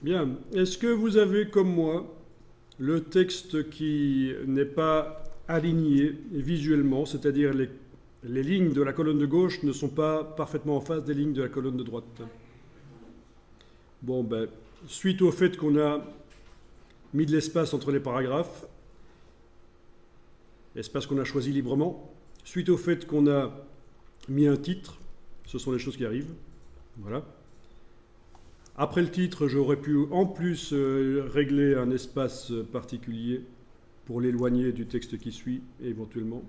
Bien. Est-ce que vous avez, comme moi, le texte qui n'est pas aligné visuellement, c'est-à-dire les lignes de la colonne de gauche ne sont pas parfaitement en face des lignes de la colonne de droite? Bon, ben, suite au fait qu'on a mis de l'espace entre les paragraphes, espace qu'on a choisi librement, suite au fait qu'on a mis un titre, ce sont les choses qui arrivent. Voilà. Après le titre, j'aurais pu en plus régler un espace particulier pour l'éloigner du texte qui suit, éventuellement.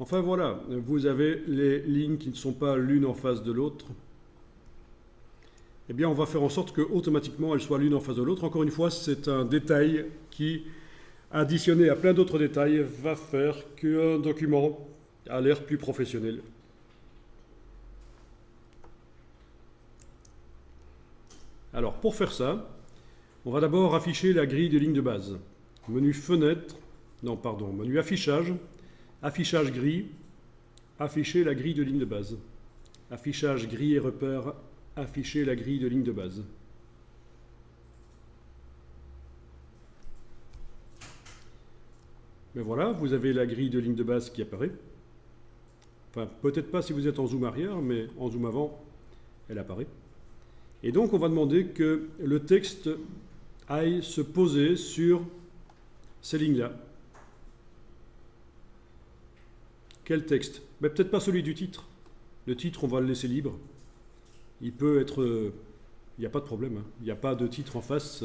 Enfin voilà, vous avez les lignes qui ne sont pas l'une en face de l'autre. Eh bien, on va faire en sorte que automatiquement elles soient l'une en face de l'autre. Encore une fois, c'est un détail qui, additionné à plein d'autres détails, va faire qu'un document a l'air plus professionnel. Alors, pour faire ça, on va d'abord afficher la grille de lignes de base. Menu fenêtre, non, pardon, menu affichage, affichage grille, afficher la grille de ligne de base. Affichage grille et repère, afficher la grille de ligne de base. Mais voilà, vous avez la grille de ligne de base qui apparaît. Enfin, peut-être pas si vous êtes en zoom arrière, mais en zoom avant, elle apparaît. Et donc, on va demander que le texte aille se poser sur ces lignes-là. Quel texte? Ben, peut-être pas celui du titre. Le titre, on va le laisser libre. Il peut être... il n'y a pas de problème. Hein. Il n'y a pas de titre en face.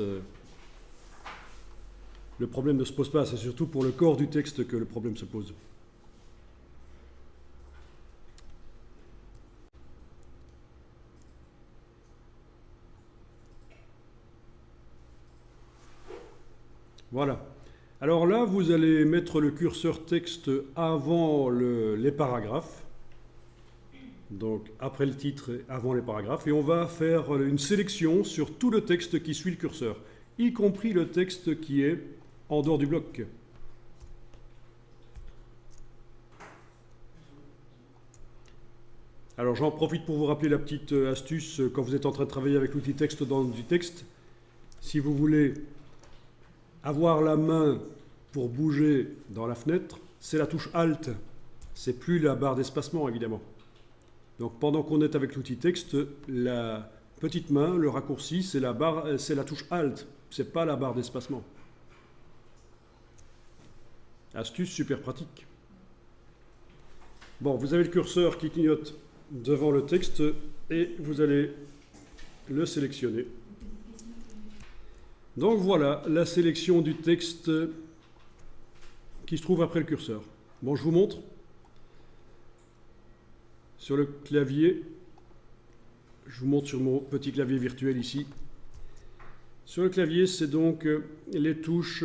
Le problème ne se pose pas. C'est surtout pour le corps du texte que le problème se pose. Voilà. Alors là, vous allez mettre le curseur texte avant les paragraphes. Donc après le titre et avant les paragraphes. Et on va faire une sélection sur tout le texte qui suit le curseur, y compris le texte qui est en dehors du bloc. Alors j'en profite pour vous rappeler la petite astuce quand vous êtes en train de travailler avec l'outil texte dans du texte. Si vous voulez avoir la main pour bouger dans la fenêtre, c'est la touche Alt. C'est plus la barre d'espacement, évidemment. Donc pendant qu'on est avec l'outil texte, la petite main, le raccourci, c'est la touche Alt. C'est pas la barre d'espacement. Astuce super pratique. Bon, vous avez le curseur qui clignote devant le texte et vous allez le sélectionner. Donc voilà la sélection du texte qui se trouve après le curseur. Bon, je vous montre. Sur le clavier, je vous montre sur mon petit clavier virtuel ici. Sur le clavier, c'est donc les touches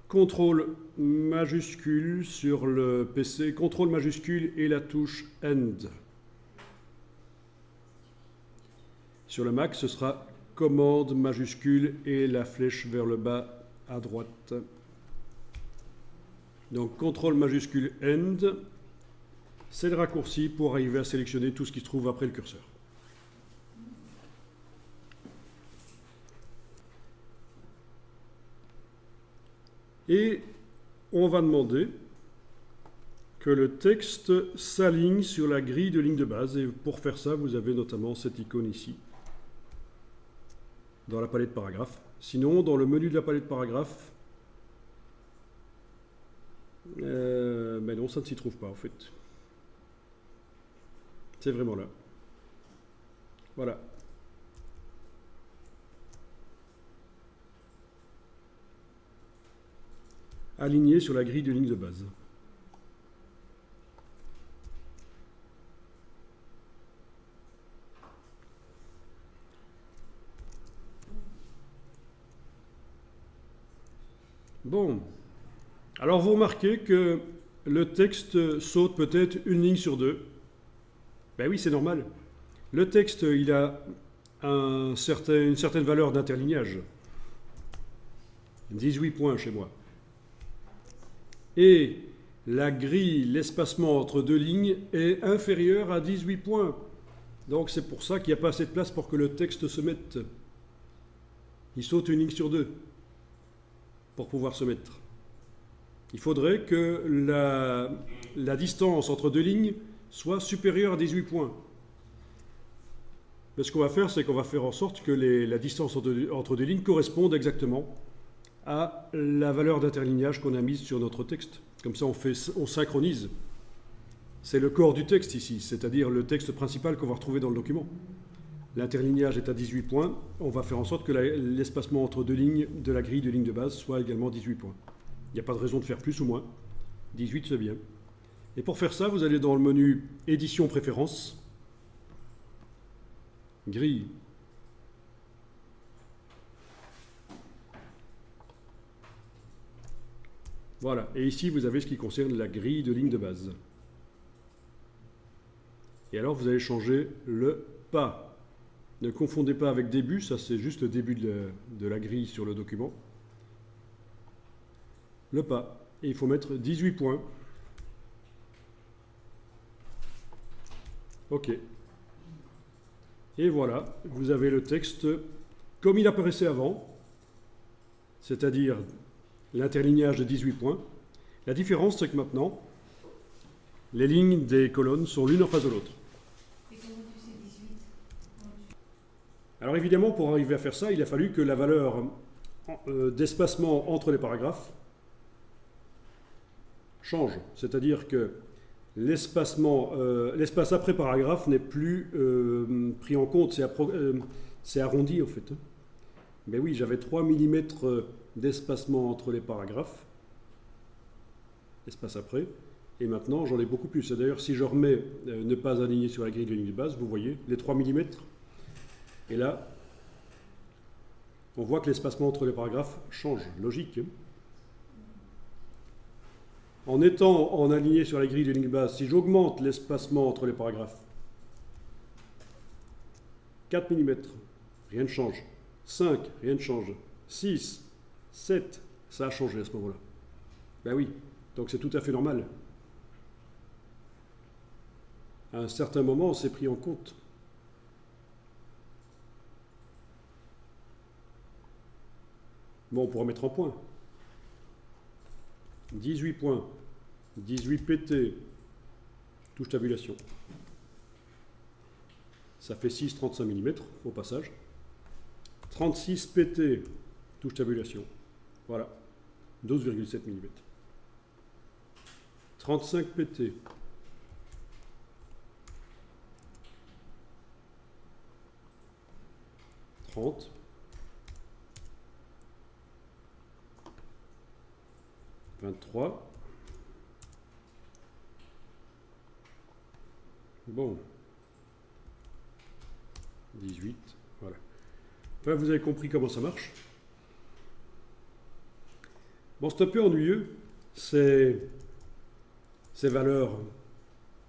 CTRL majuscule sur le PC, CTRL majuscule et la touche END. Sur le Mac, ce sera commande majuscule et la flèche vers le bas à droite. Donc CTRL majuscule END, c'est le raccourci pour arriver à sélectionner tout ce qui se trouve après le curseur. Et on va demander que le texte s'aligne sur la grille de ligne de base. Et pour faire ça, vous avez notamment cette icône ici, dans la palette paragraphe. Sinon, dans le menu de la palette paragraphe, ben non, ça ne s'y trouve pas en fait. C'est vraiment là. Voilà. Aligné sur la grille de ligne de base. Bon. Alors vous remarquez que le texte saute peut-être une ligne sur deux. Ben oui, c'est normal. Le texte, il a une certaine valeur d'interlignage. 18 points chez moi. Et la grille, l'espacement entre deux lignes est inférieur à 18 points. Donc c'est pour ça qu'il n'y a pas assez de place pour que le texte se mette. Il saute une ligne sur deux pour pouvoir se mettre. Il faudrait que la distance entre deux lignes soit supérieure à 18 points. Mais ce qu'on va faire, c'est qu'on va faire en sorte que la distance entre deux lignes corresponde exactement à la valeur d'interlignage qu'on a mise sur notre texte. Comme ça, on synchronise. C'est le corps du texte ici, c'est-à-dire le texte principal qu'on va retrouver dans le document. L'interlignage est à 18 points. On va faire en sorte que l'espacement entre deux lignes de la grille de ligne de base soit également 18 points. Il n'y a pas de raison de faire plus ou moins. 18, c'est bien. Et pour faire ça, vous allez dans le menu Édition Préférences, Grille. Voilà. Et ici, vous avez ce qui concerne la grille de ligne de base. Et alors, vous allez changer le pas. Ne confondez pas avec début, ça c'est juste le début de la grille sur le document. Le pas. Et il faut mettre 18 points. OK. Et voilà, vous avez le texte comme il apparaissait avant, c'est-à-dire l'interlignage de 18 points. La différence, c'est que maintenant, les lignes des colonnes sont l'une en face de l'autre. Et comment tu sais 18 ? Alors évidemment, pour arriver à faire ça, il a fallu que la valeur d'espacement entre les paragraphes change. C'est-à-dire que l'espace après paragraphe n'est plus pris en compte, c'est arrondi en fait. Mais oui, j'avais 3 mm d'espacement entre les paragraphes, espace après, et maintenant j'en ai beaucoup plus. Et d'ailleurs, si je remets ne pas aligner sur la grille de ligne de base, vous voyez les 3 mm, et là, on voit que l'espacement entre les paragraphes change, logique. En étant en aligné sur la grille de ligne de base, si j'augmente l'espacement entre les paragraphes, 4 mm, rien ne change. 5, rien ne change. 6, 7, ça a changé à ce moment-là. Ben oui, donc c'est tout à fait normal. À un certain moment, c'est pris en compte. Bon, on pourra mettre en point. 18 points, 18 PT, touche tabulation. Ça fait 6, 35 mm au passage. 36 PT, touche tabulation. Voilà, 12,7 mm. 35 PT. « 30. 23. Bon. 18. Voilà. Enfin, vous avez compris comment ça marche. Bon, c'est un peu ennuyeux, ces valeurs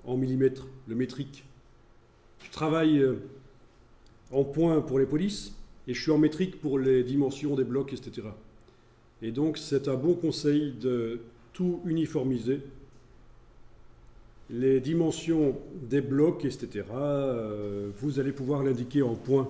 en millimètres, le métrique. Je travaille en points pour les polices et je suis en métrique pour les dimensions des blocs, etc. Et donc, c'est un bon conseil de tout uniformiser. Les dimensions des blocs, etc., vous allez pouvoir l'indiquer en points